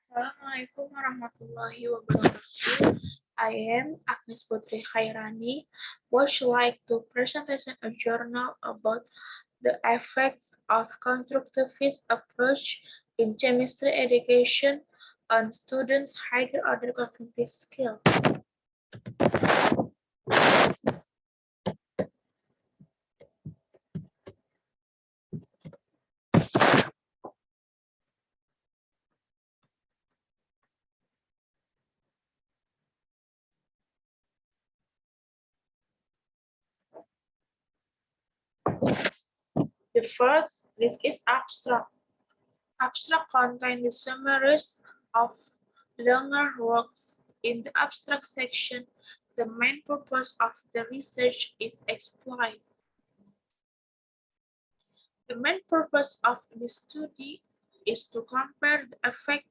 Assalamualaikum warahmatullahi wabarakatuh. I am Agnes Putri Khairani. Would like to present a journal about the effects of constructivist approach in chemistry education on students' higher order cognitive skill. The first, this is abstract. Abstract contains the summaries of longer works. In the abstract section, the main purpose of the research is explained. The main purpose of the study is to compare the effect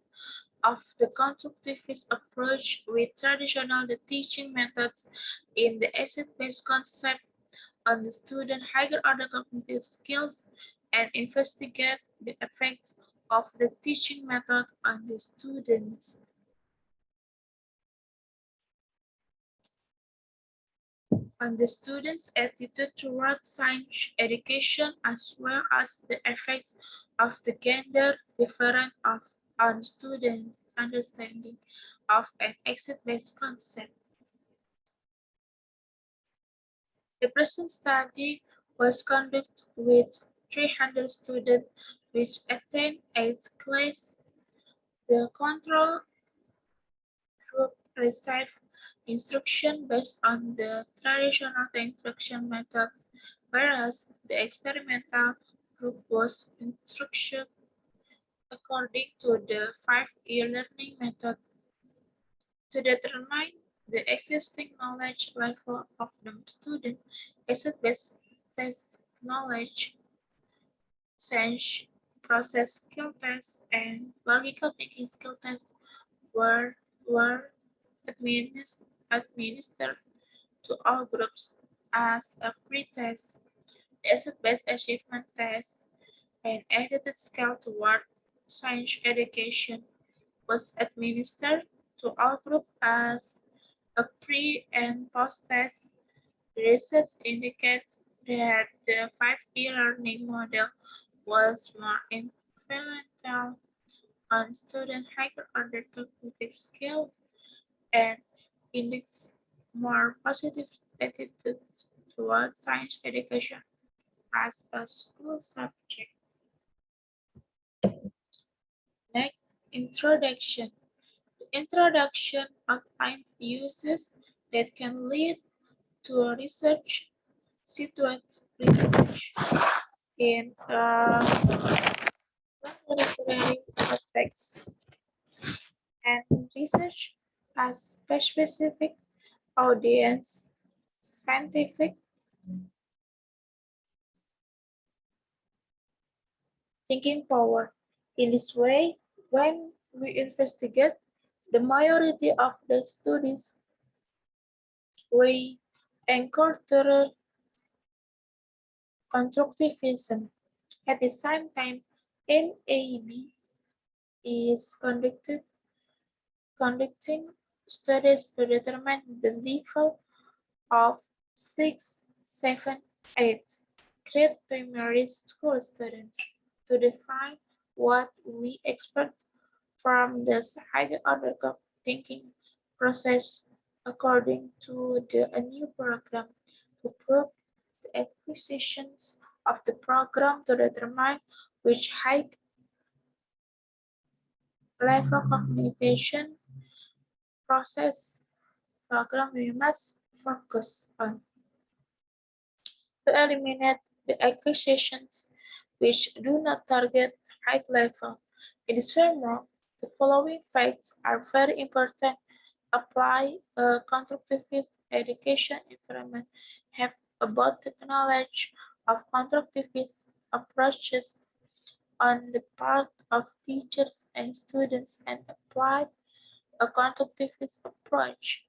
of the constructivist approach with traditional teaching methods in the asset-based concept on the student higher order cognitive skills and investigate the effects of the teaching method on the students. On the students' attitude toward science education as well as the effects of the gender difference on students' understanding of an exit-based concept. The present study was conducted with 300 students which attend 8th class. The control group received instruction based on the traditional instruction method, whereas the experimental group was instructed according to the 5-year learning method. To determine the existing knowledge level of the student, asset-based test knowledge, sense, process skill tests, and logical thinking skill tests were administered to all groups as a pre-test. The asset-based achievement test, an attitude scale toward science education, was administered to all groups as a pre and post-test. The research indicates that the 5-year learning model was more influential on student higher order cognitive skills and indicates more positive attitudes toward science education as a school subject. Next, introduction. The introduction outlines uses that can lead to a research situate research in a literary context and research as specific audience, scientific thinking power. In this way, when we investigate the majority of the studies, we encounter constructivism. At the same time, NAB is conducting studies to determine the level of 6, 7, 8 grade primary school students to define what we expect from the higher order thinking process according to a new program to prove the acquisitions of the program to determine which high level cognition process program we must focus on to eliminate the acquisitions which do not target high level. In this framework, the following facts are very important. Apply a constructivist education environment, have about the knowledge of constructivist approaches on the part of teachers and students and apply a constructivist approach.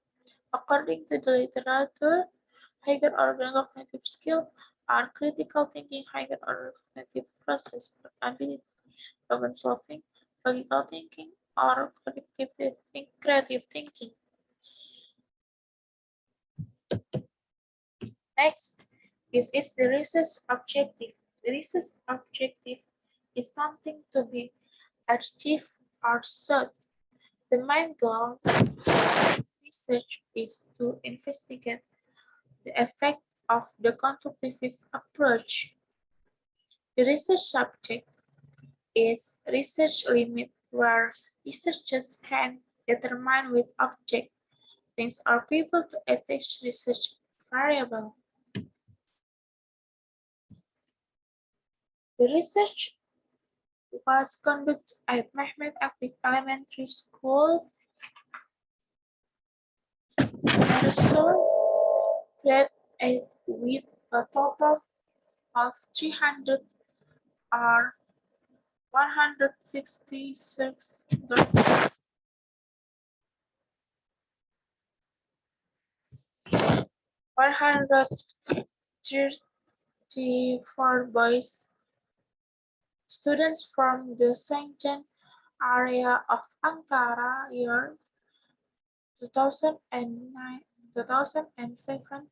According to the literature, higher order cognitive skills are critical thinking, higher order cognitive process, ability, problem solving, logical thinking, or creative thinking. Next, this is the research objective. The research objective is something to be achieved or sought. The main goal of research is to investigate the effects of the constructivist approach. The research subject is research limit, where researchers can determine which object, things, or people to attach research variable. The research was conducted at Mehmet Akif Elementary School, grade 8, with a total of 300 or 166 134 boys, students from the Shenzhen area of Ankara, years 2009, 2007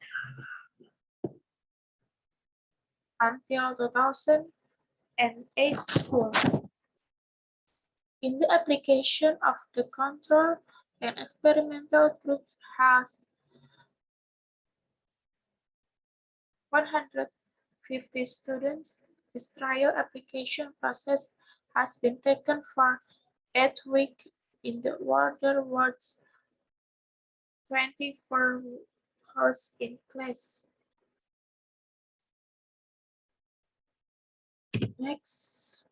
until 2008 school. In the application of the control and experimental group has 150 students. This trial application process has been taken for 8 weeks in the order was 24 hours in class. Next.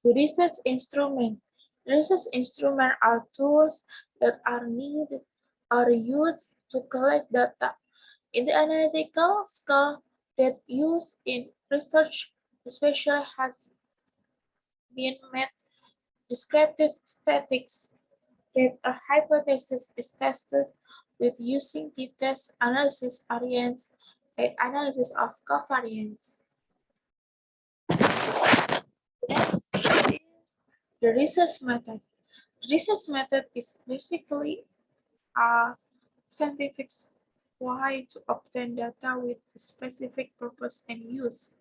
The research instrument. Research instruments are tools that are needed or used to collect data. In the analytical skill that used in research, especially has been made descriptive statistics that a hypothesis is tested with using t-test analysis variance and analysis of covariance. Next is the research method. The research method is basically a scientific way to obtain data with a specific purpose and use.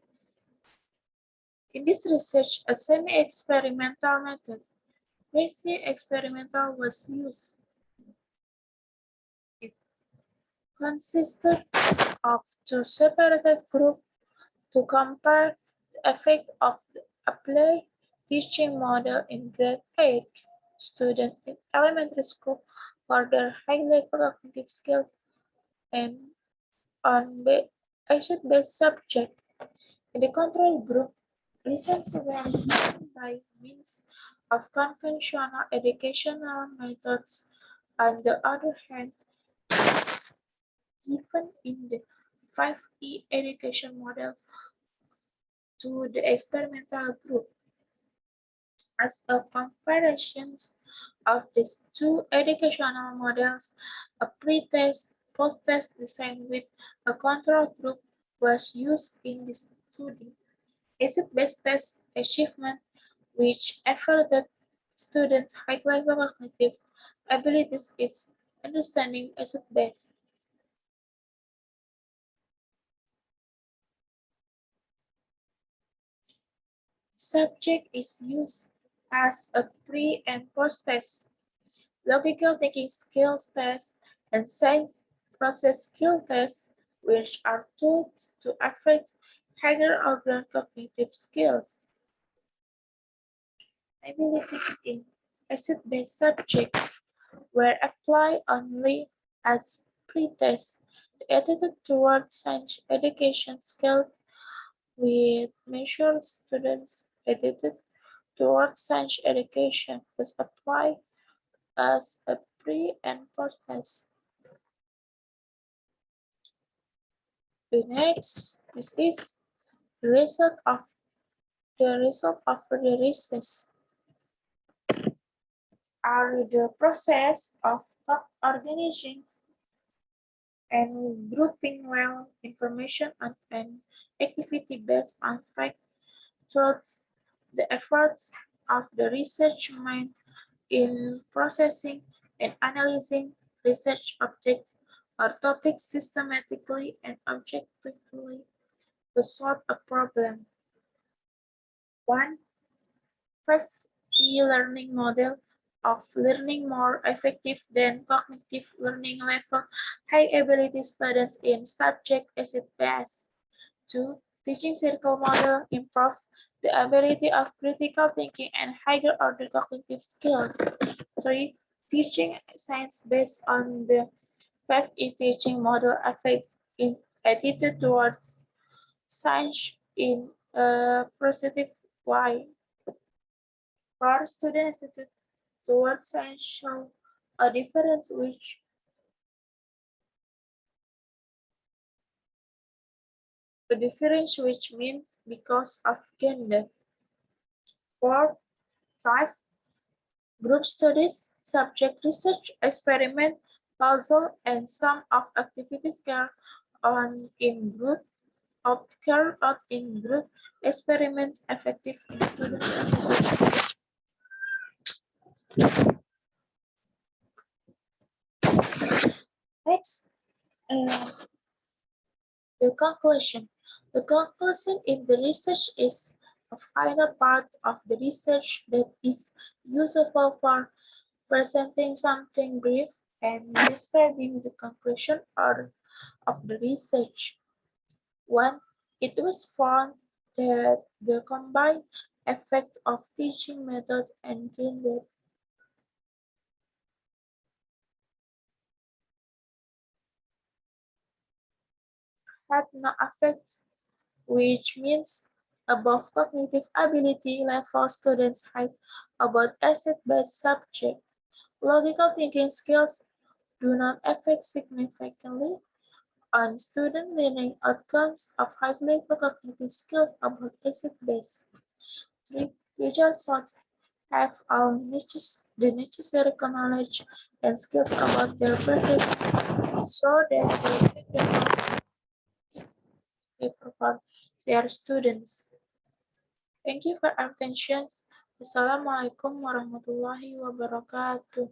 In this research, a semi-experimental method, quasi-experimental, was used. It consisted of two separated groups to compare the effect of the applied teaching model in grade 8 students in elementary school for their high-level cognitive skills and on acid-based subject. In the control group, lessons were given by means of conventional educational methods. On the other hand, given in the 5E education model to the experimental group. As a comparison of these two educational models, a pre-test, post-test design with a control group was used in this study. Acid-based test achievement, which evaluated students' high-level cognitive abilities is understanding acid-based. Subject is used as a pre and post test, logical thinking skills test, and science process skill tests, which are tools to affect higher order cognitive skills. Abilities in acid-based subjects were applied only as pre-test. The attitude towards science education skills with measured students' attitude towards science education is applied as a pre and post test. The next is the result of the research are the process of organizing and grouping well information on an activity based on fact through the efforts of the research mind in processing and analyzing research objects or topics systematically and objectively to solve a problem. 1. 5E learning model of learning more effective than cognitive learning level high ability students in subject acid base. 2. Teaching circle model improve the ability of critical thinking and higher order cognitive skills. 3. Teaching science based on the 5E teaching model affects in attitude towards science in a positive way. For students attitude towards science show a difference which means because of gender. 4. 5. Group studies, subject research, experiment, puzzle, and sum of activities carried on in group experiments effective in student execution. Next, the conclusion. The conclusion in the research is a final part of the research that is useful for presenting something brief and describing the conclusion of the research. 1. It was found that the combined effect of teaching method and gender had no effect, which means above cognitive ability level students had about asset-based subject. Logical thinking skills do not affect significantly on student learning outcomes of high-level cognitive skills about asset-based. 3. Teachers should have all the necessary knowledge and skills about their profession so that they can for their students. Thank you for your attention. Wassalamualaikum warahmatullahi wabarakatuh.